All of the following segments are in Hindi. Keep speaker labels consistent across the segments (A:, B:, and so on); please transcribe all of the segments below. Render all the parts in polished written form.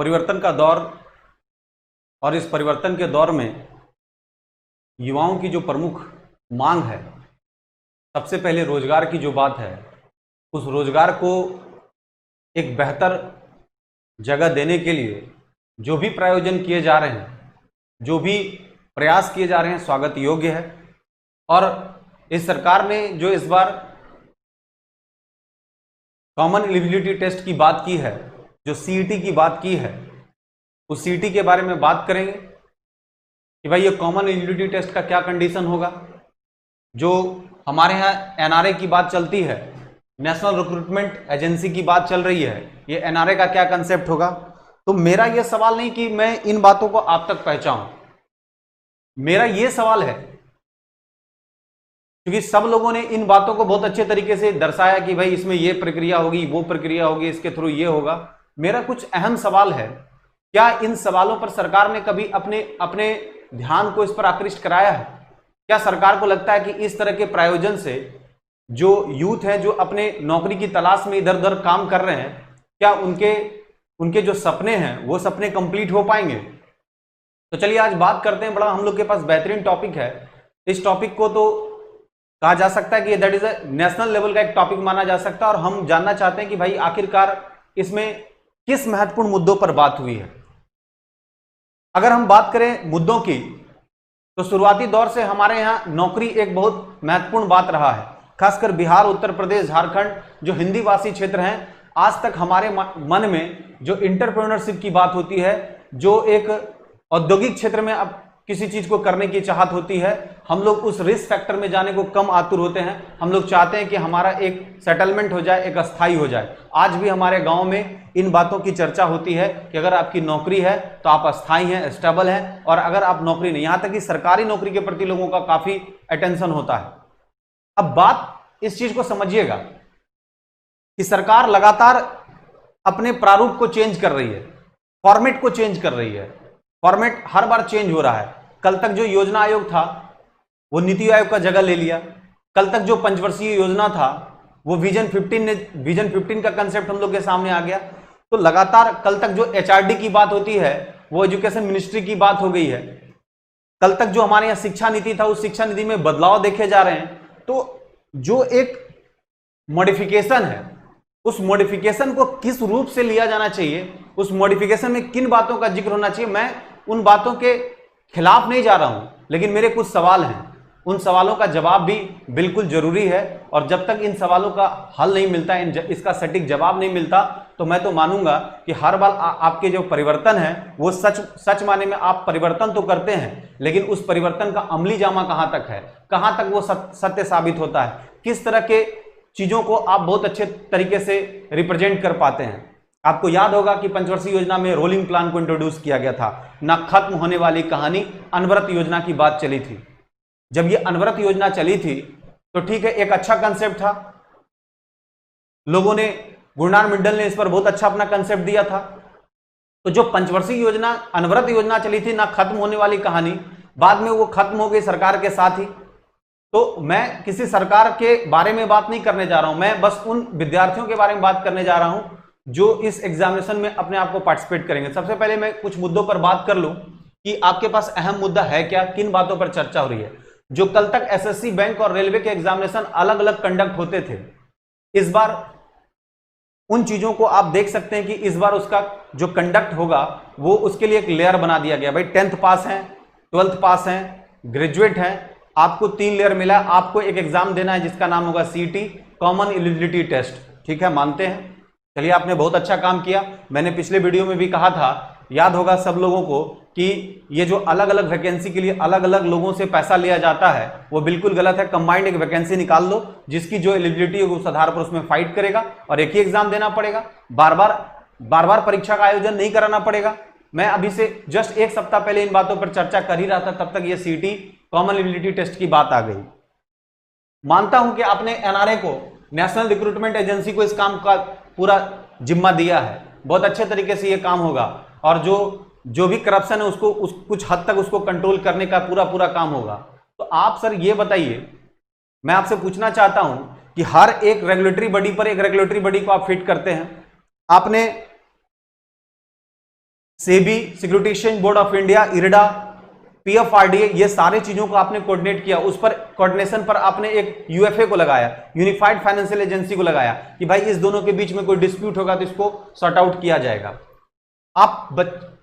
A: परिवर्तन का दौर और इस परिवर्तन के दौर में युवाओं की जो प्रमुख मांग है, सबसे पहले रोजगार की जो बात है, उस रोजगार को एक बेहतर जगह देने के लिए जो भी प्रायोजन किए जा रहे हैं, जो भी प्रयास किए जा रहे हैं, स्वागत योग्य है। और इस सरकार ने जो इस बार कॉमन एलिजिबिलिटी टेस्ट की बात की है, जो सीईटी की बात की है, उस सीईटी के बारे में बात करेंगे कि भाई ये कॉमन एलिजिबिलिटी टेस्ट का क्या कंडीशन होगा। जो हमारे यहाँ एनआरए की बात चलती है, नेशनल रिक्रूटमेंट एजेंसी की बात चल रही है, ये एनआरए का क्या कंसेप्ट होगा। तो मेरा ये सवाल नहीं कि मैं इन बातों को आप तक पहुंचाऊं, मेरा ये सवाल है क्योंकि सब लोगों ने इन बातों को बहुत अच्छे तरीके से दर्शाया कि भाई इसमें ये प्रक्रिया होगी, वो प्रक्रिया होगी, इसके थ्रू ये होगा। मेरा कुछ अहम सवाल है, क्या इन सवालों पर सरकार ने कभी अपने ध्यान को इस पर आकृष्ट कराया है? क्या सरकार को लगता है कि इस तरह के प्रायोजन से जो यूथ है, जो अपने नौकरी की तलाश में इधर उधर काम कर रहे हैं, क्या उनके जो सपने हैं वो सपने कंप्लीट हो पाएंगे? तो चलिए आज बात करते हैं। बड़ा हम लोग के पास बेहतरीन टॉपिक है। इस टॉपिक को तो कहा जा सकता है कि that is a national level का एक टॉपिक माना जा सकता है, और हम जानना चाहते हैं कि भाई आखिरकार इसमें किस महत्वपूर्ण मुद्दों पर बात हुई है। अगर हम बात करें मुद्दों की, तो शुरुआती दौर से हमारे यहाँ नौकरी एक बहुत महत्वपूर्ण बात रहा है। खासकर बिहार, उत्तर प्रदेश, झारखंड जो हिंदी भाषी क्षेत्र हैं, आज तक हमारे मन में जो इंटरप्रेन्योरशिप की बात होती है, जो एक औद्योगिक क्षेत्र में अब किसी चीज को करने की चाहत होती है, हम लोग उस रिस्क फैक्टर में जाने को कम आतुर होते हैं। हम लोग चाहते हैं कि हमारा एक सेटलमेंट हो जाए, एक अस्थाई हो जाए। आज भी हमारे गांव में इन बातों की चर्चा होती है कि अगर आपकी नौकरी है तो आप अस्थाई हैं, स्टेबल हैं, और अगर आप नौकरी नहीं, यहां तक कि सरकारी नौकरी के प्रति लोगों का काफी अटेंशन होता है। अब बात इस चीज को समझिएगा कि सरकार लगातार अपने प्रारूप को चेंज कर रही है, फॉर्मेट को चेंज कर रही है। फॉर्मेट हर बार चेंज हो रहा है। कल तक जो योजना आयोग था वो नीति आयोग का जगह ले लिया। कल तक जो पंचवर्षीय योजना था वो विजन 15 का कंसेप्ट हम लोग के सामने आ गया। तो लगातार कल तक जो एचआरडी की बात होती है वो एजुकेशन मिनिस्ट्री की बात हो गई है। कल तक जो हमारे यहाँ शिक्षा नीति था, उस शिक्षा नीति में बदलाव देखे जा रहे हैं। तो जो एक मॉडिफिकेशन है, उस मॉडिफिकेशन को किस रूप से लिया जाना चाहिए, उस मॉडिफिकेशन में किन बातों का जिक्र होना चाहिए, मैं उन बातों के खिलाफ नहीं जा रहा हूं, लेकिन मेरे कुछ सवाल हैं। उन सवालों का जवाब भी बिल्कुल जरूरी है, और जब तक इन सवालों का हल नहीं मिलता, इसका सटीक जवाब नहीं मिलता, तो मैं तो मानूंगा कि हर बार आपके जो परिवर्तन है वो सच माने में आप परिवर्तन तो करते हैं, लेकिन उस परिवर्तन का अमली जामा कहां तक है, कहां तक वो सत्य साबित होता है, किस तरह के चीजों को आप बहुत अच्छे तरीके से रिप्रेजेंट कर पाते हैं। आपको याद होगा कि पंचवर्षीय योजना में रोलिंग प्लान को इंट्रोड्यूस किया गया था। ना खत्म होने वाली कहानी अनवरत योजना की बात चली थी। जब ये अनवरत योजना चली थी तो ठीक है, एक अच्छा कंसेप्ट था, लोगों ने, गुरनार मंडल ने इस पर बहुत अच्छा अपना कंसेप्ट दिया था। तो जो पंचवर्षीय योजना, अनवरत योजना चली थी, ना खत्म होने वाली कहानी, बाद में वो खत्म हो गई सरकार के साथ ही। तो मैं किसी सरकार के बारे में बात नहीं करने जा रहा हूं, मैं बस उन विद्यार्थियों के बारे में बात करने जा रहा हूं जो इस एग्जामिनेशन में अपने आप को पार्टिसिपेट करेंगे। सबसे पहले मैं कुछ मुद्दों पर बात कर लूं कि आपके पास अहम मुद्दा है क्या, किन बातों पर चर्चा हो रही है। जो कल तक एसएससी, बैंक और रेलवे के एग्जामिनेशन अलग अलग कंडक्ट होते थे, इस बार उन चीजों को आप देख सकते हैं कि इस बार उसका जो कंडक्ट होगा वो उसके लिए एक लेयर बना दिया गया। भाई 10th पास हैं, 12th पास हैं, ग्रेजुएट हैं, आपको 3 लेयर मिला। आपको एक एग्जाम देना है जिसका नाम होगा सीईटी, कॉमन एलिजिबिलिटी टेस्ट। ठीक है, मानते हैं, चलिए आपने बहुत अच्छा काम किया। मैंने पिछले वीडियो में भी कहा था, याद होगा सब लोगों को, कि ये जो अलग अलग वैकेंसी के लिए अलग अलग लोगों से पैसा लिया जाता है वो बिल्कुल गलत है। कंबाइंड एक वैकेंसी निकाल लो, जिसकी जो एलिजिबिलिटी होगी उस आधार पर उसमें फाइट करेगा, और एक ही एग्जाम देना पड़ेगा, बार बार परीक्षा का आयोजन नहीं कराना पड़ेगा। मैं अभी से जस्ट एक सप्ताह पहले इन बातों पर चर्चा कर ही रहा था, तब तक ये सीईटी, कॉमन एलिजिबिलिटी टेस्ट की बात आ गई। मानता हूं कि आपने एनआरए को, नेशनल रिक्रूटमेंट एजेंसी को इस काम का पूरा जिम्मा दिया है, बहुत अच्छे तरीके से ये काम होगा, और जो भी करप्शन है उसको कुछ हद तक उसको कंट्रोल करने का पूरा काम होगा। तो आप सर ये बताइए, मैं आपसे पूछना चाहता हूं कि हर एक रेगुलेटरी बॉडी पर एक रेगुलेटरी बॉडी को आप फिट करते हैं। आपने SEBI, security board of India, IRDA, PFRDA, ये सारे चीजों को आपने कोऑर्डिनेट किया, उस पर कोऑर्डिनेशन पर आपने एक यूएफए को लगाया, यूनिफाइड फाइनेंशियल एजेंसी को लगाया कि भाई इस दोनों के बीच में कोई डिस्प्यूट होगा तो इसको सॉर्ट आउट किया जाएगा। आप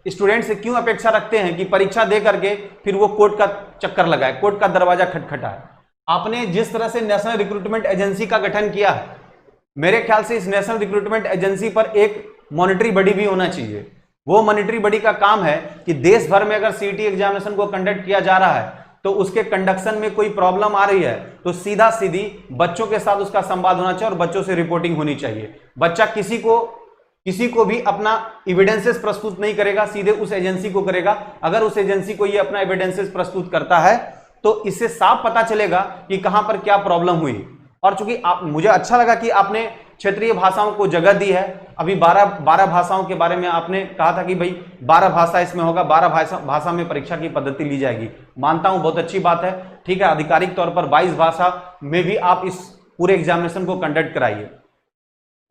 A: स्टूडेंट से क्यों अपेक्षा रखते हैं कि परीक्षा दे करके फिर वो कोर्ट का चक्कर लगाए, कोर्ट का दरवाजा खटखटाए? आपने जिस तरह से नेशनल रिक्रूटमेंट एजेंसी का गठन किया है, मेरे ख्याल से इस नेशनल रिक्रूटमेंट एजेंसी पर एक मॉनिटरी बॉडी भी होना चाहिए। वो मॉनिटरी बॉडी का काम है कि देश भर में अगर सीईटी एग्जामिनेशन को कंडक्ट किया जा रहा है तो उसके कंडक्शन में कोई प्रॉब्लम आ रही है तो सीधा सीधी बच्चों के साथ उसका संवाद होना चाहिए और बच्चों से रिपोर्टिंग होनी चाहिए। बच्चा किसी को भी अपना एविडेंसेस प्रस्तुत नहीं करेगा, सीधे उस एजेंसी को करेगा। अगर उस एजेंसी को ये अपना एविडेंसेस प्रस्तुत करता है तो इससे साफ पता चलेगा कि कहां पर क्या प्रॉब्लम हुई। और चूंकि मुझे अच्छा लगा कि आपने क्षेत्रीय भाषाओं को जगह दी है। अभी 12 भाषाओं के बारे में आपने कहा था कि भाई 12 भाषा इसमें होगा, 12 भाषा में परीक्षा की पद्धति ली जाएगी। मानता हूं, बहुत अच्छी बात है, ठीक है। आधिकारिक तौर पर 22 भाषा में भी आप इस पूरे एग्जामिनेशन को कंडक्ट कराइए।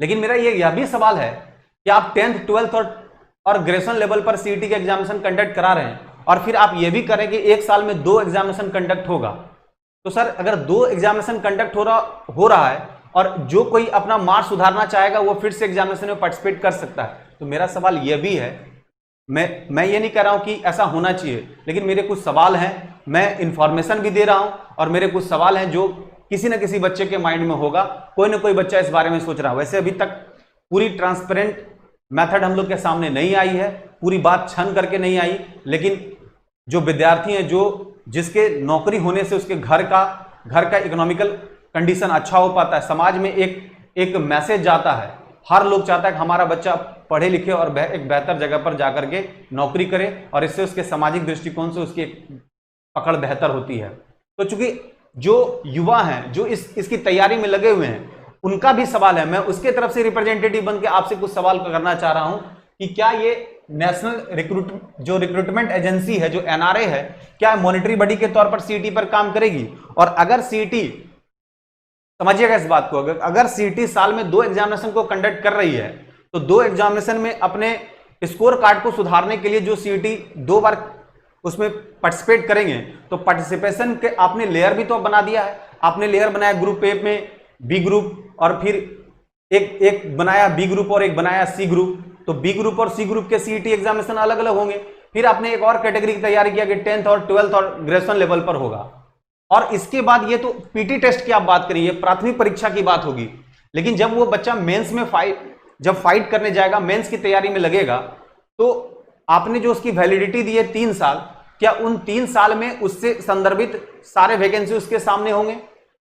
A: लेकिन मेरा यह भी सवाल है कि आप 10th 12th और ग्रेजुएशन लेवल पर सीईटी का एग्जामिनेशन कंडक्ट करा रहे हैं और फिर आप यह भी करें कि एक साल में 2 एग्जामिनेशन कंडक्ट होगा। तो सर अगर 2 एग्जामिनेशन कंडक्ट हो रहा है और जो कोई अपना मार्क्स सुधारना चाहेगा वो फिर से एग्जामिनेशन में पार्टिसिपेट कर सकता है। तो मेरा सवाल यह भी है, मैं ये नहीं कह रहा हूं कि ऐसा होना चाहिए, लेकिन मेरे कुछ सवाल हैं, मैं इंफॉर्मेशन भी दे रहा हूं और मेरे कुछ सवाल हैं जो किसी न किसी बच्चे के माइंड में होगा, कोई ना कोई बच्चा इस बारे में सोच रहा है। वैसे अभी तक पूरी ट्रांसपेरेंट मेथड हम लोग के सामने नहीं आई है, पूरी बात छन करके नहीं आई, लेकिन जो विद्यार्थी हैं, जो जिसके नौकरी होने से उसके घर का इकोनॉमिकल कंडीशन अच्छा हो पाता है, समाज में एक मैसेज जाता है, हर लोग चाहता है कि हमारा बच्चा पढ़े लिखे और एक बेहतर जगह पर जाकर के नौकरी करे और इससे उसके सामाजिक दृष्टिकोण से उसकी पकड़ बेहतर होती है। तो चूंकि जो युवा हैं, जो इसकी तैयारी में लगे हुए हैं, उनका भी सवाल है। मैं उसके तरफ से रिप्रेजेंटेटिव बन के आपसे कुछ सवाल करना चाह रहा हूं कि क्या ये नेशनल जो रिक्रूटमेंट एजेंसी है, जो एनआरए है, क्या मॉनिटरी बॉडी के तौर पर सीईटी पर काम करेगी? और अगर सीईटी, समझिएगा इस बात को, अगर सीईटी साल में 2 एग्जामिनेशन को कंडक्ट कर रही है तो 2 एग्जामिनेशन में अपने स्कोर कार्ड को सुधारने के लिए जो सीईटी 2 बार उसमें पार्टिसिपेट करेंगे तो पार्टिसिपेशन के आपने लेयर भी तो बना दिया है। आपने लेयर बनाया ग्रुप ए में बी ग्रुप और फिर एक बनाया बी ग्रुप और एक बनाया सी ग्रुप। तो बी ग्रुप और सी ग्रुप के सीईटी एग्जामिनेशन अलग अलग होंगे। फिर आपने एक और कैटेगरी की तैयारी किया कि 10th और 12th और ग्रेजुएशन लेवल पर होगा। और इसके बाद ये तो पीटी टेस्ट की आप बात करिए, प्राथमिक परीक्षा की बात होगी। लेकिन जब वो बच्चा मेंस में फाइट करने जाएगा, मेंस की तैयारी में लगेगा, तो आपने जो उसकी वैलिडिटी दी है 3 साल, क्या उन 3 साल में उससे संदर्भित सारे वैकेंसी उसके सामने होंगे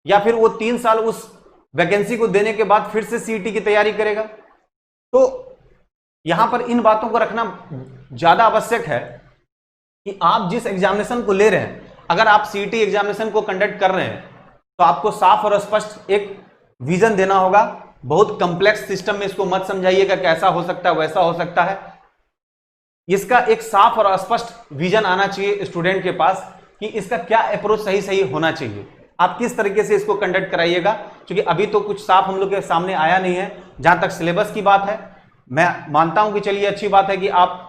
A: या फिर वो 3 साल उस वैकेंसी को देने के बाद फिर से सीईटी की तैयारी करेगा? तो यहां पर इन बातों को रखना ज्यादा आवश्यक है कि आप जिस एग्जामिनेशन को ले रहे हैं, अगर आप सीईटी एग्जामिनेशन को कंडक्ट कर रहे हैं तो आपको साफ और स्पष्ट एक विजन देना होगा। बहुत कॉम्प्लेक्स सिस्टम में इसको मत समझाइएगा कि ऐसा हो सकता है वैसा हो सकता है। इसका एक साफ और स्पष्ट विजन आना चाहिए स्टूडेंट के पास कि इसका क्या अप्रोच सही होना चाहिए, आप किस तरीके से इसको कंडक्ट कराइएगा। क्योंकि अभी तो कुछ साफ हम लोग के सामने आया नहीं है। जहां तक सिलेबस की बात है, मैं मानता हूं कि चलिए अच्छी बात है कि आप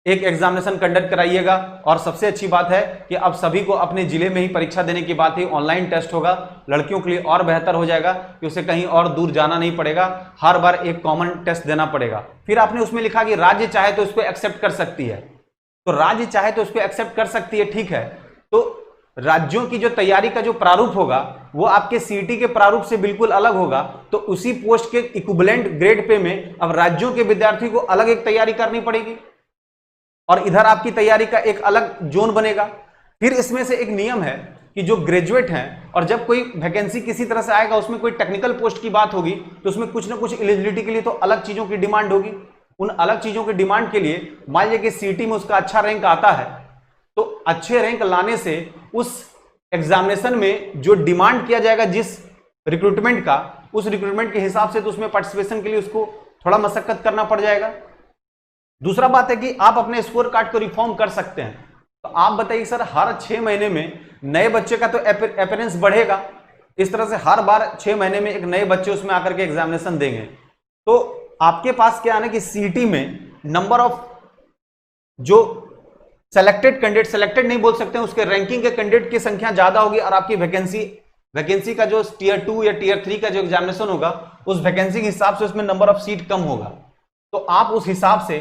A: एक एग्जामिनेशन कंडक्ट कराइएगा और सबसे अच्छी बात है कि अब सभी को अपने जिले में ही परीक्षा देने की बात है। ऑनलाइन टेस्ट होगा, लड़कियों के लिए और बेहतर हो जाएगा कि उसे कहीं और दूर जाना नहीं पड़ेगा, हर बार एक कॉमन टेस्ट देना पड़ेगा। फिर आपने उसमें लिखा कि राज्य चाहे तो इसको एक्सेप्ट कर सकती है, तो राज्य चाहे तो इसको एक्सेप्ट कर सकती है, ठीक है। तो राज्यों की जो तैयारी का जो प्रारूप होगा वो आपके सीईटी के प्रारूप से बिल्कुल अलग होगा। तो उसी पोस्ट के इक्विवेलेंट ग्रेड पे में अब राज्यों के विद्यार्थी को अलग एक तैयारी करनी पड़ेगी और इधर आपकी तैयारी का एक अलग जोन बनेगा। फिर इसमें से एक नियम है कि जो ग्रेजुएट हैं और जब कोई वैकेंसी किसी तरह से आएगा, उसमें कोई टेक्निकल पोस्ट की बात होगी तो उसमें कुछ ना कुछ एलिजिबिलिटी के लिए तो अलग चीजों की डिमांड होगी। उन अलग चीजों की डिमांड के लिए मान लीजिए कि सीईटी में उसका अच्छा रैंक आता है, तो अच्छे रैंक लाने से उस एग्जामिनेशन में जो डिमांड किया जाएगा जिस रिक्रूटमेंट का, उस रिक्रूटमेंट के हिसाब से तो उसमें पार्टिसिपेशन के लिए उसको थोड़ा मशक्कत करना पड़ जाएगा। दूसरा बात है कि आप अपने स्कोर कार्ड को रिफॉर्म कर सकते हैं। तो आप बताइए सर, हर 6 महीने में नए बच्चे का तो अपीयरेंस बढ़ेगा, इस तरह से हर बार 6 महीने में एक नए बच्चे उसमें आकर के एग्जामिनेशन देंगे। तो आपके पास क्या है ना कि सीईटी में नंबर ऑफ जो सेलेक्टेड कैंडिडेट, सेलेक्टेड नहीं बोल सकते हैं, उसके रैंकिंग के कैंडिडेट की संख्या ज्यादा होगी और आपकी वैकेंसी का जो टीयर 2 या टीयर 3 का जो एग्जामिनेशन होगा उस वैकेंसी के हिसाब से उसमें नंबर ऑफ सीट कम होगा। तो आप उस हिसाब से,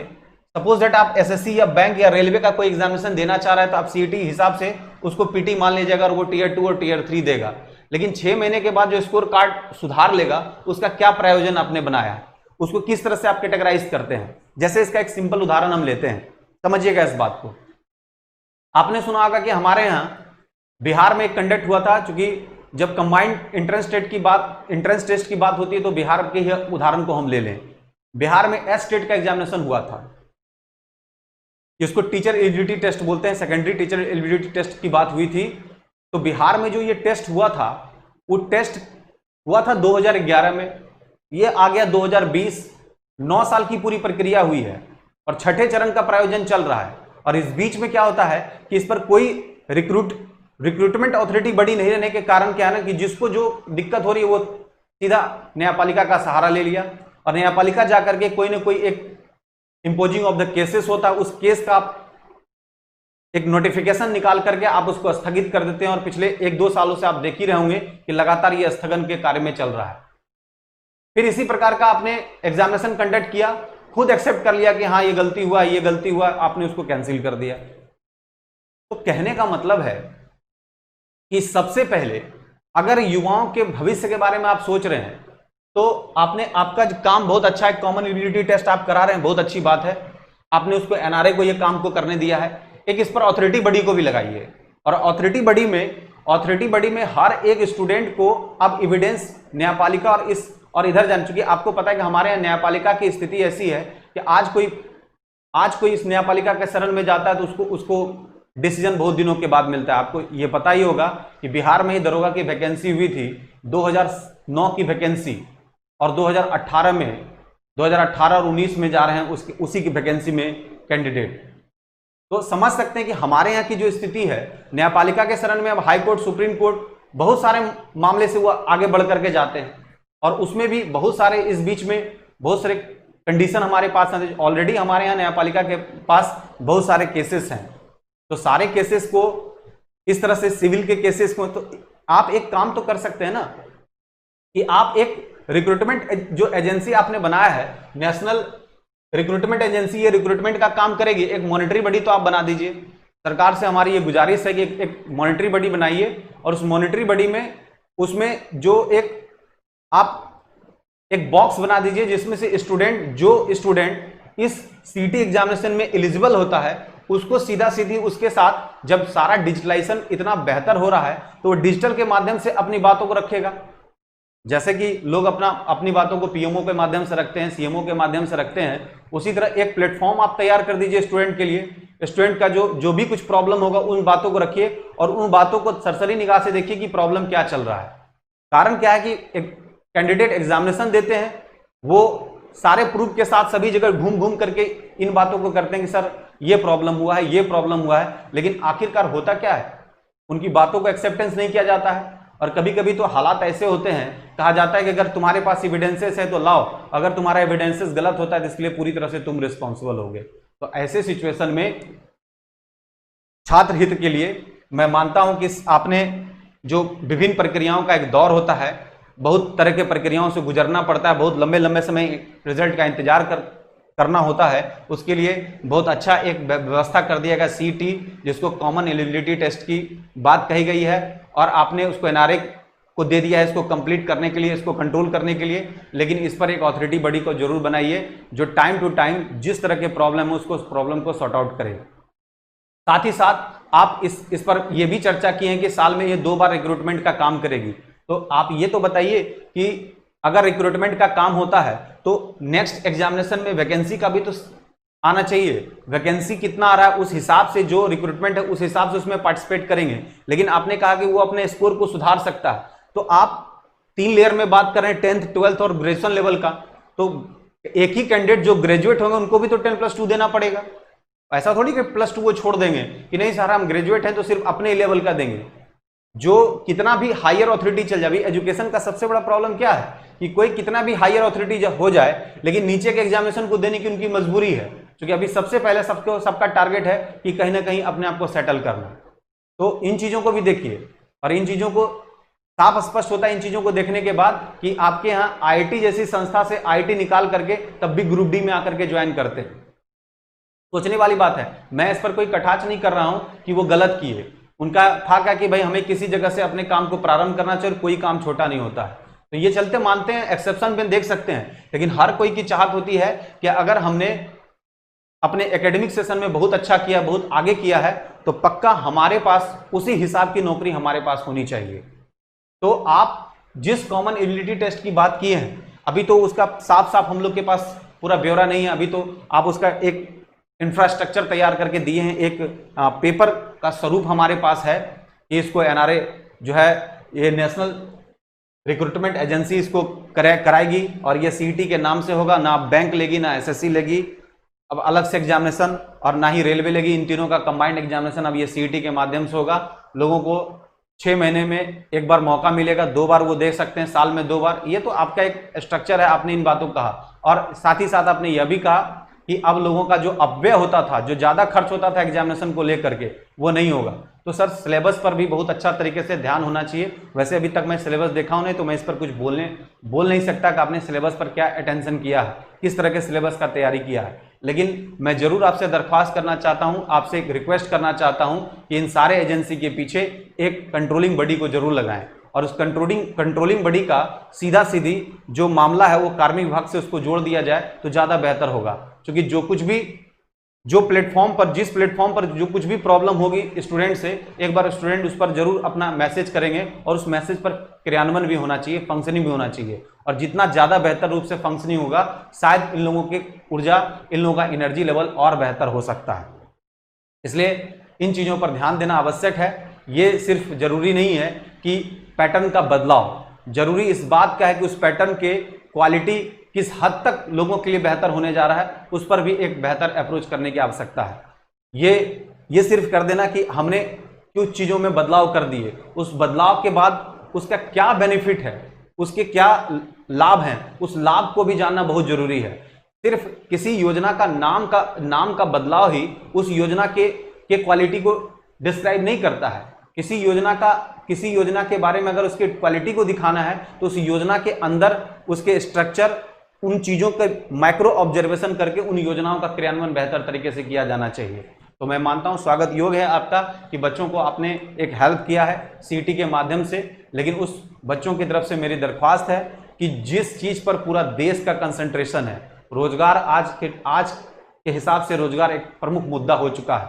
A: सपोज दैट आप एसएससी या बैंक या रेलवे का कोई एग्जामिनेशन देना चाह रहे हैं तो आप सीईटी हिसाब से उसको पीटी मान लीजिएगा और वो टीयर 2 और टीयर 3 देगा। लेकिन 6 महीने के बाद जो स्कोर कार्ड सुधार लेगा उसका क्या प्रयोजन आपने बनाया है, उसको किस तरह से आप कैटेगराइज करते हैं। जैसे इसका एक सिंपल उदाहरण हम लेते हैं, समझिएगा इस बात को। आपने सुना होगा कि हमारे यहां बिहार में एक कंडक्ट हुआ था, क्योंकि जब कंबाइंड एंट्रेंस टेस्ट की बात होती है तो बिहार के ही उदाहरण को हम ले लें। बिहार में एस टेट का एग्जामिनेशन हुआ था, जिसको टीचर एलिजिबिलिटी टेस्ट बोलते हैं, सेकेंडरी टीचर एलिजिबिलिटी टेस्ट की बात हुई थी। तो बिहार में जो ये टेस्ट हुआ था, वो टेस्ट हुआ था 2011 में, ये आ गया 2020, 9 साल की पूरी प्रक्रिया हुई है और छठे चरण का प्रायोजन चल रहा है। और इस बीच में क्या होता है कि इस पर कोई रिक्रूटमेंट अथॉरिटी बड़ी नहीं रहने के कारण क्या है ना, कि जिसको जो दिक्कत हो रही है वो सीधा न्यायपालिका का सहारा ले लिया और न्यायपालिका जाकर के कोई ना कोई एक इंपोजिंग ऑफ द केसेस होता है, उस केस का आप एक नोटिफिकेशन निकाल करके आप उसको स्थगित कर देते हैं। और पिछले 1-2 सालों से आप देख ही रहे होंगे कि लगातार ये स्थगन के कार्य में चल रहा है। फिर इसी प्रकार का आपने एग्जामिनेशन कंडक्ट किया, खुद एक्सेप्ट कर लिया कि हाँ ये गलती हुआ, ये गलती हुआ, आपने उसको कैंसिल कर दिया। तो कहने का मतलब है कि सबसे पहले अगर युवाओं के भविष्य के बारे में आप सोच रहे हैं तो आपका काम बहुत अच्छा है, कॉमन एलिजिबिलिटी टेस्ट आप करा रहे हैं, बहुत अच्छी बात है। आपने उसको एनआरए को ये काम को करने दिया है, एक इस पर अथॉरिटी बॉडी को भी लगाइए। और अथॉरिटी बॉडी में हर एक स्टूडेंट को अब एविडेंस न्यायपालिका और इधर जान चुकी है। आपको पता है कि हमारे यहाँ न्यायपालिका की स्थिति ऐसी है कि आज कोई इस न्यायपालिका के शरण में जाता है तो उसको डिसीजन बहुत दिनों के बाद मिलता है। आपको ये पता ही होगा कि बिहार में ही दरोगा की वैकेंसी हुई थी, 2009 की वैकेंसी, और 2018 और 19 में जा रहे हैं उसी की वैकेंसी में कैंडिडेट। तो समझ सकते हैं कि हमारे यहाँ की जो स्थिति है, न्यायपालिका के शरण में अब हाई कोर्ट, सुप्रीम कोर्ट, बहुत सारे मामले से वो आगे बढ़ करके जाते हैं और उसमें भी बहुत सारे इस बीच में बहुत सारे कंडीशन हमारे पास हैं। ऑलरेडी हमारे यहाँ न्यायपालिका के पास बहुत सारे केसेस हैं, तो सारे केसेस को इस तरह से सिविल के केसेस को, तो आप एक काम तो कर सकते हैं ना कि आप एक रिक्रूटमेंट जो एजेंसी आपने बनाया है, नेशनल रिक्रूटमेंट एजेंसी, ये रिक्रूटमेंट का काम करेगी, एक मॉनिटरी बॉडी तो आप बना दीजिए। सरकार से हमारी ये गुजारिश है कि एक मॉनिटरी बॉडी बनाइए और उस मॉनिटरी बॉडी में उसमें जो आप एक बॉक्स बना दीजिए जिसमें से जो स्टूडेंट इस सीटी एग्जामिनेशन में एलिजिबल होता है उसको सीधा सीधी उसके साथ, जब सारा डिजिटलाइजेशन इतना बेहतर हो रहा है तो वो डिजिटल के माध्यम से अपनी बातों को रखेगा। जैसे कि लोग अपनी बातों को पीएमओ के माध्यम से रखते हैं, सीएमओ के माध्यम से रखते हैं, उसी तरह एक प्लेटफॉर्म आप तैयार कर दीजिए स्टूडेंट के लिए। स्टूडेंट का जो भी कुछ प्रॉब्लम होगा उन बातों को रखिए और उन बातों को सरसरी निगाह से देखिए कि प्रॉब्लम क्या चल रहा है। कारण क्या है कि एक कैंडिडेट एग्जामिनेशन देते हैं, वो सारे प्रूफ के साथ सभी जगह घूम घूम करके इन बातों को करते हैं कि सर ये प्रॉब्लम हुआ है, ये प्रॉब्लम हुआ है, लेकिन आखिरकार होता क्या है, उनकी बातों को एक्सेप्टेंस नहीं किया जाता है। और कभी कभी तो हालात ऐसे होते हैं, कहा जाता है कि अगर तुम्हारे पास एविडेंसेस है तो लाओ, अगर तुम्हारा एविडेंसेस गलत होता है तो इसके लिए पूरी तरह से तुम रिस्पॉन्सिबल होगे। तो ऐसे सिचुएशन में छात्र हित के लिए मैं मानता हूं कि आपने जो विभिन्न प्रक्रियाओं का एक दौर होता है, बहुत तरह के प्रक्रियाओं से गुजरना पड़ता है, बहुत लंबे लंबे समय रिजल्ट का इंतजार करना होता है, उसके लिए बहुत अच्छा एक व्यवस्था कर दिया गया सीटी, जिसको कॉमन एलिजिबिलिटी टेस्ट की बात कही गई है, और आपने उसको एनआरए को दे दिया है इसको कंप्लीट करने के लिए, इसको कंट्रोल करने के लिए। लेकिन इस पर एक अथॉरिटी बॉडी को जरूर बनाइए जो टाइम टू टाइम जिस तरह के प्रॉब्लम है उसको उस प्रॉब्लम को सॉर्ट आउट करे। साथ ही साथ आप इस पर यह भी चर्चा की है कि साल में ये 2 बार रिक्रूटमेंट का काम करेगी। तो आप ये तो बताइए कि अगर रिक्रूटमेंट का काम होता है तो नेक्स्ट एग्जामिनेशन में वैकेंसी का भी तो आना चाहिए। वैकेंसी कितना आ रहा है उस हिसाब से जो रिक्रूटमेंट है उस हिसाब से उसमें पार्टिसिपेट करेंगे। लेकिन आपने कहा कि वो अपने स्कोर को सुधार सकता है, तो आप 3 लेयर में बात कर रहे हैं, 10th 12th और ग्रेजुएशन लेवल का, तो एक ही कैंडिडेट जो ग्रेजुएट होंगे उनको भी तो 10+2 देना पड़ेगा। ऐसा थोड़ी कि +2 वो छोड़ देंगे कि नहीं सर हम ग्रेजुएट हैं तो सिर्फ अपने लेवल का देंगे। जो कितना भी हायर अथॉरिटी चल जाए, एजुकेशन का सबसे बड़ा प्रॉब्लम क्या है कि कोई कितना भी हायर अथॉरिटी हो जाए लेकिन नीचे के एग्जामिनेशन को देने की उनकी मजबूरी है, क्योंकि अभी सबसे पहले सबका टारगेट है कि कहीं ना कहीं अपने आप को सेटल करना। तो इन चीजों को भी देखिए, और इन चीजों को साफ स्पष्ट होता है इन चीजों को देखने के बाद कि आपके यहाँ आईआईटी जैसी संस्था से आईआईटी निकाल करके तब भी ग्रुप डी में आकर के ज्वाइन करते हैं। सोचने वाली बात है। मैं इस पर कोई कटाक्ष नहीं कर रहा हूं कि वो गलत किए, उनका था क्या कि भाई हमें किसी जगह से अपने काम को प्रारंभ करना चाहिए और कोई काम छोटा नहीं होता है, तो ये चलते मानते हैं, एक्सेप्शन में देख सकते हैं। लेकिन हर कोई की चाहत होती है कि अगर हमने अपने एकेडमिक सेशन में बहुत अच्छा किया, बहुत आगे किया है, तो पक्का हमारे पास उसी हिसाब की नौकरी हमारे पास होनी चाहिए। तो आप जिस कॉमन एबिलिटी टेस्ट की बात किए हैं, अभी तो उसका साफ साफ हम लोग के पास पूरा ब्यौरा नहीं है, अभी तो आप उसका एक इंफ्रास्ट्रक्चर तैयार करके दिए हैं, एक पेपर का स्वरूप हमारे पास है कि इसको एनआरए जो है ये नेशनल रिक्रूटमेंट एजेंसी इसको कराएगी और ये सीईटी के नाम से होगा, ना बैंक लेगी ना एसएससी लेगी अब अलग से एग्जामिनेशन, और ना ही रेलवे लेगी। इन तीनों का कंबाइंड एग्जामिनेशन अब ये सीईटी के माध्यम से होगा। लोगों को 6 महीने में एक बार मौका मिलेगा, 2 बार वो दे सकते हैं, साल में 2 बार। ये तो आपका एक स्ट्रक्चर है। आपने इन बातों को कहा और साथ ही साथ आपने यह भी कहा कि अब लोगों का जो अपव्यय होता था, जो ज्यादा खर्च होता था एग्जामिनेशन को लेकर के, वो नहीं होगा। तो सर सिलेबस पर भी बहुत अच्छा तरीके से ध्यान होना चाहिए। वैसे अभी तक मैं सिलेबस देखा हूं नहीं, तो मैं इस पर कुछ बोल नहीं सकता कि आपने सिलेबस पर क्या अटेंशन किया है, किस तरह के सिलेबस का तैयारी किया है। लेकिन मैं जरूर आपसे दरख्वास्त करना चाहता हूं, आपसे एक रिक्वेस्ट करना चाहता हूं कि इन सारे एजेंसी के पीछे एक कंट्रोलिंग बॉडी को जरूर लगाएं, और उस कंट्रोलिंग बॉडी का सीधा सीधी जो मामला है वो कार्मिक विभाग से उसको जोड़ दिया जाए तो ज्यादा बेहतर होगा। क्योंकि जिस प्लेटफॉर्म पर जो कुछ भी प्रॉब्लम होगी स्टूडेंट से, एक बार स्टूडेंट उस पर जरूर अपना मैसेज करेंगे और उस मैसेज पर क्रियान्वयन भी होना चाहिए, फंक्शनिंग भी होना चाहिए। और जितना ज्यादा बेहतर रूप से फंक्शनिंग होगा, शायद इन लोगों की ऊर्जा, इन लोगों का एनर्जी लेवल और बेहतर हो सकता है। इसलिए इन चीजों पर ध्यान देना आवश्यक है। ये सिर्फ जरूरी नहीं है कि पैटर्न का बदलाव, जरूरी इस बात का है कि उस पैटर्न के क्वालिटी किस हद तक लोगों के लिए बेहतर होने जा रहा है, उस पर भी एक बेहतर अप्रोच करने की आवश्यकता है। ये सिर्फ कर देना कि हमने कुछ चीजों में बदलाव कर दिए, उस बदलाव के बाद उसका क्या बेनिफिट है, उसके क्या लाभ हैं, उस लाभ को भी जानना बहुत जरूरी है। सिर्फ किसी योजना का नाम का बदलाव ही उस योजना के क्वालिटी को डिस्क्राइब नहीं करता है। किसी योजना के बारे में अगर उसके क्वालिटी को दिखाना है तो उस योजना के अंदर उसके स्ट्रक्चर, उन चीजों के माइक्रो ऑब्जर्वेशन करके उन योजनाओं का क्रियान्वयन बेहतर तरीके से किया जाना चाहिए। तो मैं मानता हूं स्वागत योग्य है आपका कि बच्चों को आपने एक हेल्प किया है सीईटी के माध्यम से। लेकिन उस बच्चों की तरफ से मेरी दरख्वास्त है कि जिस चीज पर पूरा देश का कंसंट्रेशन है, रोजगार, आज के हिसाब से रोजगार एक प्रमुख मुद्दा हो चुका है,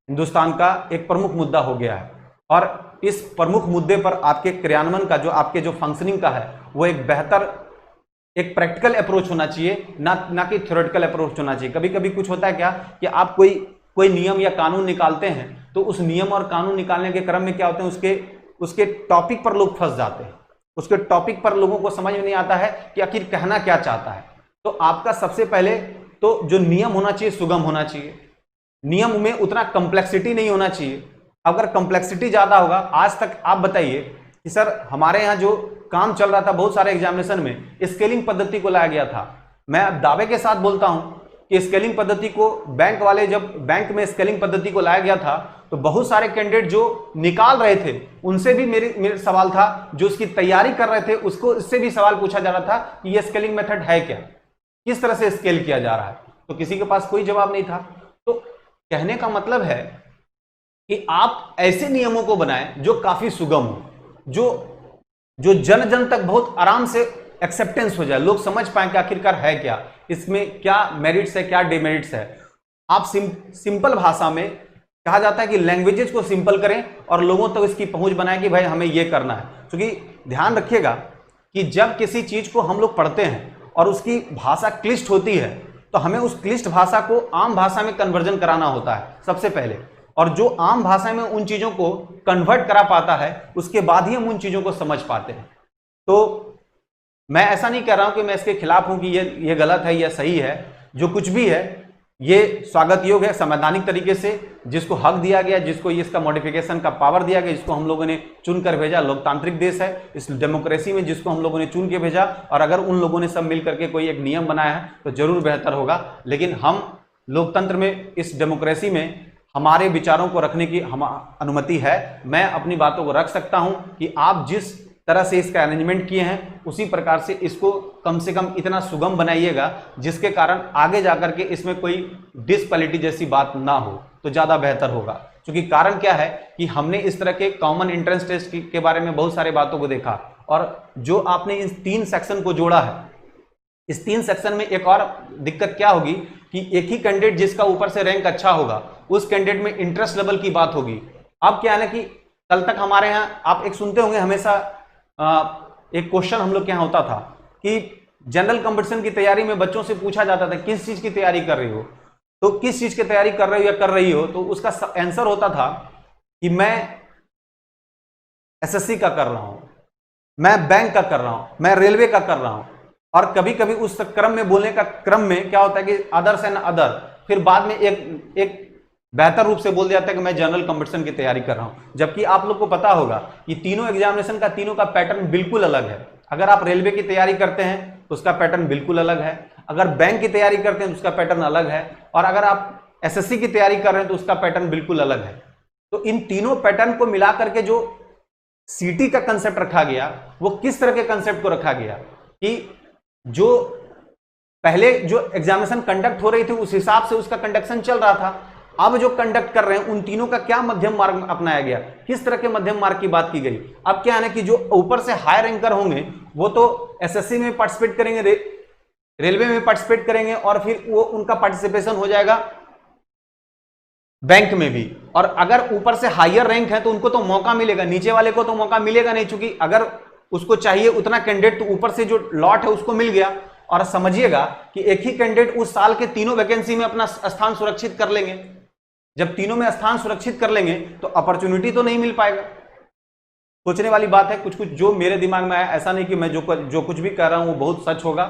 A: हिंदुस्तान का एक प्रमुख मुद्दा हो गया है। और इस प्रमुख मुद्दे पर आपके क्रियान्वयन का, आपके जो फंक्शनिंग का है, वो एक बेहतर, एक प्रैक्टिकल अप्रोच होना चाहिए, ना कि थ्योरेटिकल अप्रोच होना चाहिए। कभी कभी कुछ होता है क्या कि आप कोई नियम या कानून निकालते हैं, तो उस नियम और कानून निकालने के क्रम में क्या होते हैं, उसके टॉपिक पर लोग फंस जाते हैं, उसके टॉपिक पर लोगों को समझ में नहीं आता है कि आखिर कहना क्या चाहता है। तो आपका सबसे पहले तो जो नियम होना चाहिए सुगम होना चाहिए, नियम में उतना कॉम्प्लेक्सिटी नहीं होना चाहिए। अगर कॉम्प्लेक्सिटी ज्यादा होगा, आज तक आप बताइए कि सर हमारे यहाँ जो काम चल रहा था बहुत सारे एग्जामिनेशन में, स्केलिंग पद्धति को लाया गया था। मैं दावे के साथ बोलता हूं कि स्केलिंग पद्धति को जब बैंक में स्केलिंग पद्धति को लाया गया था, तो बहुत सारे कैंडिडेट जो निकाल रहे थे उनसे भी मेरे सवाल था, जो उसकी तैयारी कर रहे थे उसको इससे भी सवाल पूछा जा रहा था कि ये स्केलिंग मेथड है क्या, किस तरह से स्केल किया जा रहा है, तो किसी के पास कोई जवाब नहीं था। तो कहने का मतलब है कि आप ऐसे नियमों को बनाएं जो काफी सुगम हो, जो जन जन तक बहुत आराम से एक्सेप्टेंस हो जाए, लोग समझ पाए कि आखिरकार है क्या, इसमें क्या मेरिट्स है, क्या डिमेरिट्स है। आप सिंपल भाषा में, कहा जाता है कि लैंग्वेजेस को सिंपल करें और लोगों तक इसकी पहुंच बनाएं कि भाई हमें ये करना है। क्योंकि ध्यान रखिएगा कि जब किसी चीज को हम लोग पढ़ते हैं और उसकी भाषा क्लिष्ट होती है, तो हमें उस क्लिष्ट भाषा को आम भाषा में कन्वर्जन कराना होता है सबसे पहले, और जो आम भाषा में उन चीजों को कन्वर्ट करा पाता है, उसके बाद ही हम उन चीजों को समझ पाते हैं। तो मैं ऐसा नहीं कह रहा हूं कि मैं इसके खिलाफ हूं कि ये गलत है या सही है, जो कुछ भी है ये स्वागत योग्य है। संवैधानिक तरीके से जिसको हक दिया गया, जिसको इसका मॉडिफिकेशन का पावर दिया गया, जिसको हम लोगों ने चुनकर भेजा, लोकतांत्रिक देश है, इस डेमोक्रेसी में जिसको हम लोगों ने चुन के भेजा, और अगर उन लोगों ने सब मिल करके कोई एक नियम बनाया है तो जरूर बेहतर होगा। लेकिन हम लोकतंत्र में, इस डेमोक्रेसी में हमारे विचारों को रखने की हम अनुमति है। मैं अपनी बातों को रख सकता हूं कि आप जिस तरह से इसका अरेंजमेंट किए हैं उसी प्रकार से इसको कम से कम इतना सुगम बनाइएगा जिसके कारण आगे जाकर के इसमें कोई डिसक्वालिटी जैसी बात ना हो, तो ज्यादा बेहतर होगा। क्योंकि कारण क्या है कि हमने इस तरह के कॉमन एंट्रेंस टेस्ट के बारे में बहुत सारे बातों को देखा, और जो आपने इन 3 सेक्शन को जोड़ा है, इस 3 सेक्शन में एक और दिक्कत क्या होगी कि एक ही कैंडिडेट जिसका ऊपर से रैंक अच्छा होगा उस कैंडिडेट में इंटरेस्ट लेवल की बात होगी। अब क्या है ना कि कल तक हमारे यहाँ आप एक सुनते होंगे हमेशा एक क्वेश्चन हम लोग के यहाँ होता था कि जनरल कंपटीशन की तैयारी में बच्चों से पूछा जाता था किस चीज की तैयारी कर रही हो, तो किस चीज की तैयारी कर रहे हो या कर रही हो, तो उसका आंसर होता था कि मैं एसएससी का कर रहा हूं, मैं बैंक का कर रहा हूं, मैं रेलवे का कर रहा हूं। और कभी कभी उस क्रम में बोलने का क्रम में क्या होता है कि अदर्स एंड अदर, फिर बाद में एक बेहतर रूप से बोल दिया जाता है कि मैं जनरल कंपटीशन की तैयारी कर रहा हूं। जबकि आप लोग को पता होगा कि तीनों एग्जामिनेशन का तीनों का पैटर्न बिल्कुल अलग है। अगर आप रेलवे की तैयारी करते हैं तो उसका पैटर्न बिल्कुल अलग है, अगर बैंक की तैयारी करते हैं तो उसका पैटर्न अलग है, और अगर आप एसएससी की तैयारी कर रहे हैं तो उसका पैटर्न बिल्कुल अलग है। तो इन तीनों पैटर्न को मिलाकर के जो सीटी का कंसेप्ट रखा गया वो किस तरह के कंसेप्ट को रखा गया कि जो पहले जो एग्जामिनेशन कंडक्ट हो रही थी उस हिसाब से उसका कंडक्शन चल रहा था। अब जो कंडक्ट कर रहे हैं उन तीनों का क्या मध्यम मार्ग अपनाया गया, किस तरह के मध्यम मार्ग की बात की गई। अब क्या है ना कि जो ऊपर से हाई रैंकर होंगे वो तो एसएससी में पार्टिसिपेट करेंगे, रेलवे में पार्टिसिपेट करेंगे, और फिर वो उनका पार्टिसिपेशन हो जाएगा बैंक में भी। और अगर ऊपर से हायर रैंक है तो उनको तो मौका मिलेगा, नीचे वाले को तो मौका मिलेगा नहीं, क्योंकि अगर उसको चाहिए उतना कैंडिडेट तो ऊपर से जो लॉट है उसको मिल गया। और समझिएगा कि एक ही कैंडिडेट उस साल के तीनों वैकेंसी में अपना स्थान सुरक्षित कर लेंगे। जब तीनों में स्थान सुरक्षित कर लेंगे तो अपॉर्चुनिटी तो नहीं मिल पाएगा। सोचने वाली बात है। कुछ कुछ जो मेरे दिमाग में आया, ऐसा नहीं कि मैं जो कुछ भी कह रहा हूं वो बहुत सच होगा।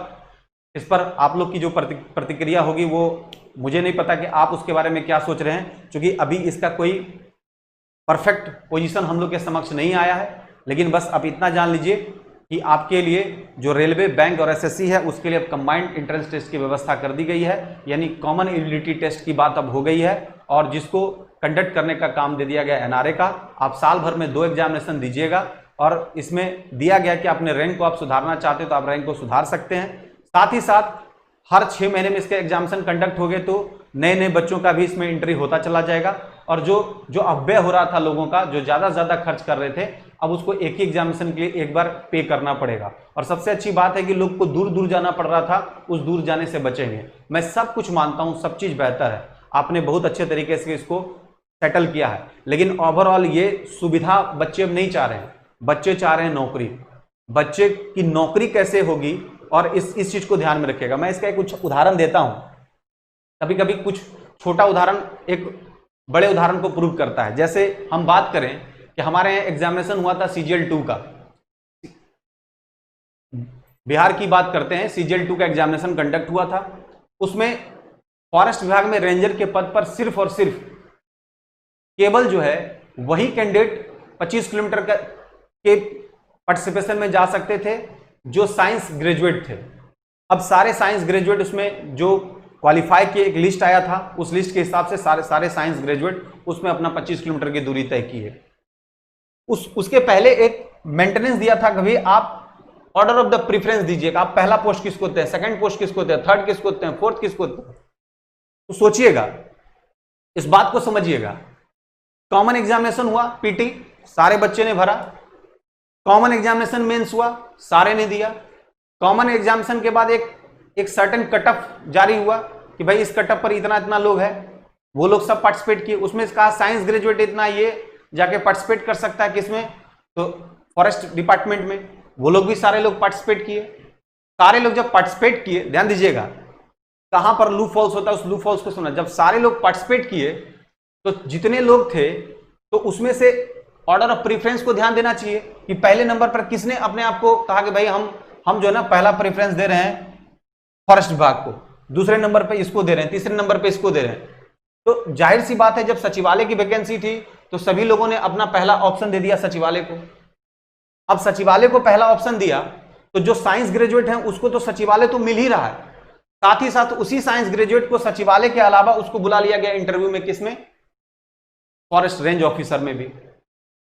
A: इस पर आप लोग की जो प्रतिक्रिया होगी वो मुझे नहीं पता कि आप उसके बारे में क्या सोच रहे हैं, क्योंकि अभी इसका कोई परफेक्ट पोजीशन हम लोग के समक्ष नहीं आया है। लेकिन बस आप इतना जान लीजिए कि आपके लिए जो रेलवे, बैंक और एसएससी है उसके लिए अब कंबाइंड एंट्रेंस टेस्ट की व्यवस्था कर दी गई है, यानी कॉमन एलिजिबिलिटी टेस्ट की बात अब हो गई है, और जिसको कंडक्ट करने का काम दे दिया गया एनआरए का। आप साल भर में 2 एग्जामिनेशन दीजिएगा, और इसमें दिया गया कि अपने रैंक को आप सुधारना चाहते हो तो आप रैंक को सुधार सकते हैं। साथ ही साथ हर 6 महीने में इसके एग्जामिनेशन कंडक्ट हो गए तो नए नए बच्चों का भी इसमें एंट्री होता चला जाएगा। और जो अपव्यय हो रहा था लोगों का, जो ज्यादा से ज्यादा खर्च कर रहे थे, अब उसको एक ही एग्जामिनेशन के लिए एक बार पे करना पड़ेगा। और सबसे अच्छी बात है कि लोग को दूर दूर जाना पड़ रहा था, उस दूर जाने से बचेंगे। मैं सब कुछ मानता हूं, सब चीज बेहतर है, आपने बहुत अच्छे तरीके से इसको सेटल किया है, लेकिन ओवरऑल ये सुविधा बच्चे अब नहीं चाह रहे हैं। बच्चे चाह रहे हैं नौकरी। बच्चे की नौकरी कैसे होगी, और इस चीज को ध्यान में रखिएगा। मैं इसका कुछ उदाहरण देता हूं, कभी कभी कुछ छोटा उदाहरण एक बड़े उदाहरण को प्रूव करता है। जैसे हम बात करें कि हमारे यहाँ एग्जामिनेशन हुआ था CGL 2 का, बिहार की बात करते हैं, CGL 2 का एग्जामिनेशन कंडक्ट हुआ था। उसमें फॉरेस्ट विभाग में रेंजर के पद पर सिर्फ और सिर्फ केवल जो है वही कैंडिडेट 25 किलोमीटर के पार्टिसिपेशन में जा सकते थे जो साइंस ग्रेजुएट थे। अब सारे साइंस ग्रेजुएट, उसमें जो क्वालिफाई की एक लिस्ट आया था, उस लिस्ट के हिसाब से सारे साइंस ग्रेजुएट उसमें अपना 25 किलोमीटर की दूरी तय की है। उसके पहले एक मेंटेनेंस दिया था, कभी आप ऑर्डर ऑफ द प्रेफरेंस दीजिएगा, आप पहला पोस्ट किसको देते हैं, सेकंड पोस्ट किसको देते हैं, थर्ड किसको देते हैं, फोर्थ किसको देते हैं। तो सोचिएगा, इस बात को समझिएगा। कॉमन एग्जामिनेशन हुआ पीटी, सारे बच्चे ने भरा। कॉमन एग्जामिनेशन मेंस हुआ, सारे ने दिया। कॉमन एग्जामिनेशन के बाद एक सर्टेन कट ऑफ जारी हुआ कि भाई इस कट ऑफ पर इतना इतना लोग है, वो लोग सब पार्टिसिपेट किए। उसमें कहा साइंस ग्रेजुएट इतना ये जाके पार्टिसिपेट कर सकता है, किसमें, तो फॉरेस्ट डिपार्टमेंट में। वो लोग भी सारे लोग पार्टिसिपेट किए। सारे लोग जब पार्टिसिपेट किए, ध्यान दीजिएगा कहां पर लूप होल्स होता है, उस लूप होल्स को सुना। जब सारे लोग पार्टिसिपेट किए तो जितने लोग थे, तो उसमें से ऑर्डर ऑफ प्रेफरेंस को ध्यान देना चाहिए कि पहले नंबर पर किसने अपने आप को कहा कि भाई हम जो है ना पहला प्रेफरेंस दे रहे हैं फॉरेस्ट विभाग को, दूसरे नंबर पे इसको दे रहे हैं, तीसरे नंबर पे इसको दे रहे हैं। तो जाहिर सी बात है, जब सचिवालय की वैकेंसी थी तो सभी लोगों ने अपना पहला ऑप्शन दे दिया सचिवालय को। अब सचिवालय को पहला ऑप्शन दिया तो जो साइंस ग्रेजुएट हैं उसको तो सचिवालय तो मिल ही रहा है, साथ ही साथ उसी साइंस ग्रेजुएट को सचिवालय के अलावा उसको बुला लिया गया इंटरव्यू में, किसमें? फॉरेस्ट रेंज ऑफिसर में भी।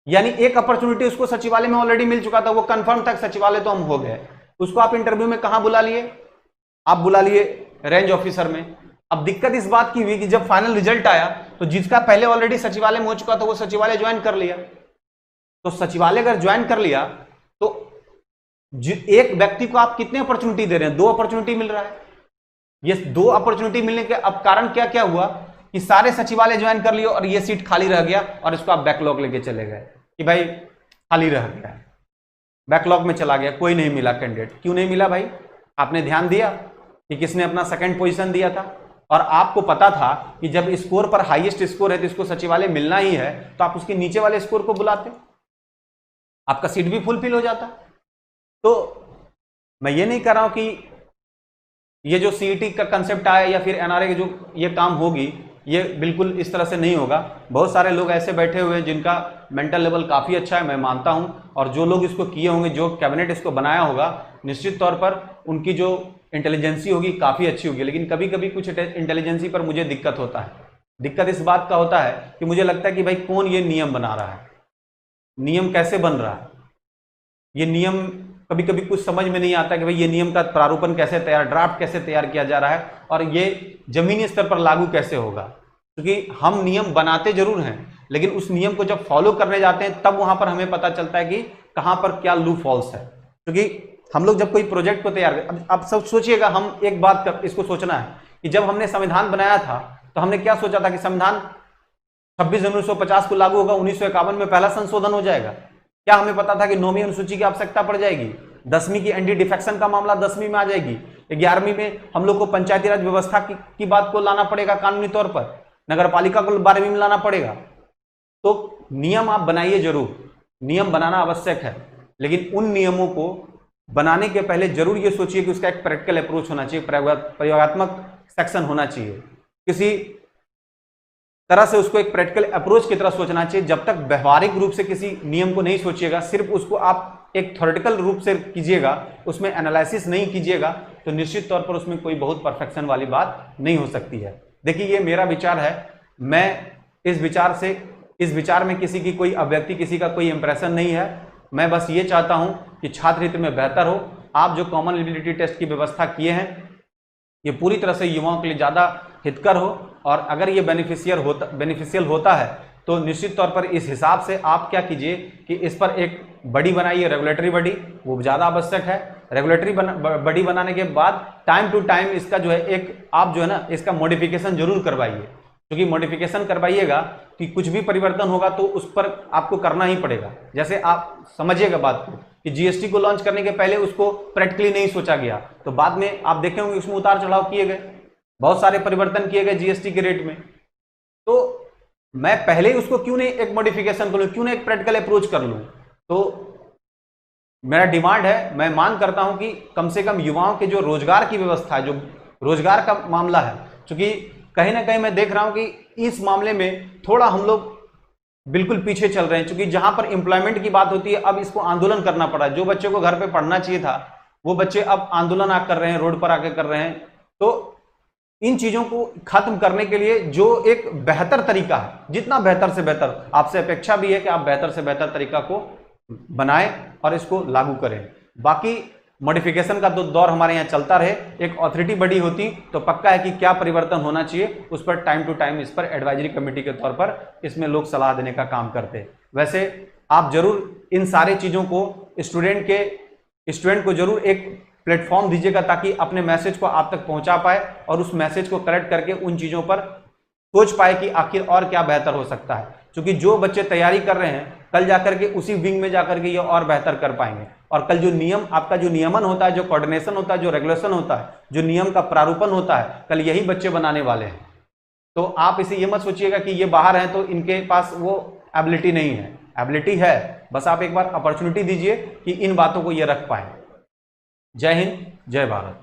A: यानी एक अपॉर्चुनिटी उसको सचिवालय में ऑलरेडी मिल चुका था, वो कंफर्म था सचिवालय तो हम हो गए, उसको आप इंटरव्यू में कहां बुला लिए? आप बुला लिए रेंज ऑफिसर में। अब दिक्कत इस बात की हुई कि जब फाइनल रिजल्ट आया तो जिसका पहले ऑलरेडी सचिवालय में हो चुका था वो सचिवालय ज्वाइन कर लिया। तो सचिवालय अगर ज्वाइन कर लिया तो एक व्यक्ति को आप कितने अपॉर्चुनिटी दे रहे हैं? 2 अपॉर्चुनिटी मिल रहा है। ये 2 अपॉर्चुनिटी मिलने के अब कारण क्या क्या हुआ कि सारे सचिवालय ज्वाइन कर लिए और ये सीट खाली रह गया और इसको आप बैकलॉग लेके चले गए कि भाई खाली रह गया, बैकलॉग में चला गया, कोई नहीं मिला कैंडिडेट। क्यों नहीं मिला भाई? आपने ध्यान दिया कि किसने अपना सेकंड पोजीशन दिया था और आपको पता था कि जब स्कोर पर हाईएस्ट स्कोर है तो इसको सचिवालय मिलना ही है, तो आप उसके नीचे वाले स्कोर को बुलाते, आपका सीट भी फुलफिल हो जाता। तो मैं ये नहीं कर रहा हूं कि ये जो सीईटी का कंसेप्ट आया या फिर एनआरए की जो ये काम होगी, ये बिल्कुल इस तरह से नहीं होगा। बहुत सारे लोग ऐसे बैठे हुए हैं जिनका मेंटल लेवल काफ़ी अच्छा है, मैं मानता हूं, और जो लोग इसको किए होंगे, जो कैबिनेट इसको बनाया होगा, निश्चित तौर पर उनकी जो इंटेलिजेंसी होगी काफ़ी अच्छी होगी। लेकिन कभी कभी कुछ इंटेलिजेंसी पर मुझे दिक्कत होता है। दिक्कत इस बात का होता है कि मुझे लगता है कि भाई कौन ये नियम बना रहा है, नियम कैसे बन रहा है, ये नियम कभी कभी कुछ समझ में नहीं आता कि भाई ये नियम का प्रारूपण कैसे तैयार, ड्राफ्ट कैसे तैयार किया जा रहा है और ये जमीनी स्तर पर लागू कैसे होगा। क्योंकि हम नियम बनाते जरूर हैं लेकिन उस नियम को जब फॉलो करने जाते हैं तब वहां पर हमें पता चलता है कि कहां पर क्या लूप फॉल्स है। क्योंकि हम लोग जब कोई प्रोजेक्ट को तैयार कर, अब सब सोचिएगा, हम एक बात इसको सोचना है कि जब हमने संविधान बनाया था तो हमने क्या सोचा था कि संविधान 26 जनवरी 1950 को लागू होगा, 1951 में पहला संशोधन हो जाएगा। क्या हमें पता था कि 9वीं अनुसूची की आवश्यकता पड़ जाएगी, 10वीं की एंटी डिफेक्शन का मामला 10वीं में आ जाएगी, 11वीं में हम लोग को पंचायती राज व्यवस्था की बात को लाना पड़ेगा कानूनी तौर पर, नगर पालिका को 12वीं में लाना पड़ेगा। तो नियम आप बनाइए जरूर, नियम बनाना आवश्यक है, लेकिन उन नियमों को बनाने के पहले जरूर ये सोचिए कि उसका एक प्रैक्टिकल अप्रोच होना चाहिए, प्रयोगात्मक सेक्शन होना चाहिए, किसी तरह से उसको एक प्रैक्टिकल अप्रोच की तरह सोचना चाहिए। जब तक व्यवहारिक रूप से किसी नियम को नहीं सोचिएगा, सिर्फ उसको आप एक थ्योरेटिकल रूप से कीजिएगा, उसमें एनालिसिस नहीं कीजिएगा, तो निश्चित तौर पर उसमें कोई बहुत परफेक्शन वाली बात नहीं हो सकती है। देखिए, ये मेरा विचार है, मैं इस विचार में किसी की कोई अभिव्यक्ति, किसी का कोई इंप्रेशन नहीं है। मैं बस ये चाहता हूं कि छात्र हित में बेहतर हो। आप जो कॉमन एलिजिबिलिटी टेस्ट की व्यवस्था किए हैं ये पूरी तरह से युवाओं के लिए ज़्यादा हितकर हो, और अगर ये बेनिफिशियल होता है तो निश्चित तौर पर इस हिसाब से आप क्या कीजिए कि इस पर एक बडी बनाइए, रेगुलेटरी बडी, वो ज़्यादा आवश्यक है। रेगुलेटरी बडी बनाने के बाद टाइम टू टाइम इसका जो है एक आप जो है ना इसका मॉडिफिकेशन जरूर करवाइए, क्योंकि मॉडिफिकेशन करवाइएगा कि कुछ भी परिवर्तन होगा तो उस पर आपको करना ही पड़ेगा। जैसे आप समझिएगा बात को कि जीएसटी को लॉन्च करने के पहले उसको प्रैक्टिकली नहीं सोचा गया, तो बाद में आप देखे होंगे उसमें उतार चढ़ाव किए गए, बहुत सारे परिवर्तन किए गए जीएसटी के रेट में। तो मैं पहले ही उसको क्यों नहीं एक मॉडिफिकेशन कर लूं, क्यों नहीं एक प्रैक्टिकल अप्रोच कर लूं। तो मेरा डिमांड है, मैं मांग करता हूं कि कम से कम युवाओं के जो रोजगार की व्यवस्था है, जो रोजगार का मामला है, क्योंकि कहीं ना कहीं मैं देख रहा हूं कि इस मामले में थोड़ा हम लोग बिल्कुल पीछे चल रहे हैं। क्योंकि जहां पर एम्प्लॉयमेंट की बात होती है अब इसको आंदोलन करना पड़ा है। जो बच्चों को घर पे पढ़ना चाहिए था वो बच्चे अब आंदोलन कर रहे हैं, रोड पर आके कर रहे हैं। तो इन चीजों को खत्म करने के लिए जो एक बेहतर तरीका है, जितना बेहतर से बेहतर, आपसे अपेक्षा भी है कि आप बेहतर से बेहतर तरीका को बनाएं और इसको लागू करें। बाकी मॉडिफिकेशन का तो दौर हमारे यहाँ चलता रहे। एक अथॉरिटी बड़ी होती तो पक्का है कि क्या परिवर्तन होना चाहिए उस पर टाइम टू टाइम इस पर एडवाइजरी कमेटी के तौर पर इसमें लोग सलाह देने का काम करते हैं। वैसे आप जरूर इन सारी चीजों को स्टूडेंट को जरूर एक प्लेटफॉर्म दीजिएगा ताकि अपने मैसेज को आप तक पहुंचा पाए और उस मैसेज को करेक्ट करके उन चीजों पर सोच पाए कि आखिर और क्या बेहतर हो सकता है। क्योंकि जो बच्चे तैयारी कर रहे हैं कल जाकर के उसी विंग में जाकर के ये और बेहतर कर पाएंगे। और कल जो नियम आपका जो नियमन होता है, जो कोऑर्डिनेशन होता है, जो रेगुलेशन होता है, जो नियम का प्रारूपण होता है, कल यही बच्चे बनाने वाले हैं। तो आप इसे ये मत सोचिएगा कि ये बाहर हैं तो इनके पास वो एबिलिटी नहीं है। एबिलिटी है, बस आप एक बार अपॉर्चुनिटी दीजिए कि इन बातों को ये रख पाए। जय हिंद, जय भारत।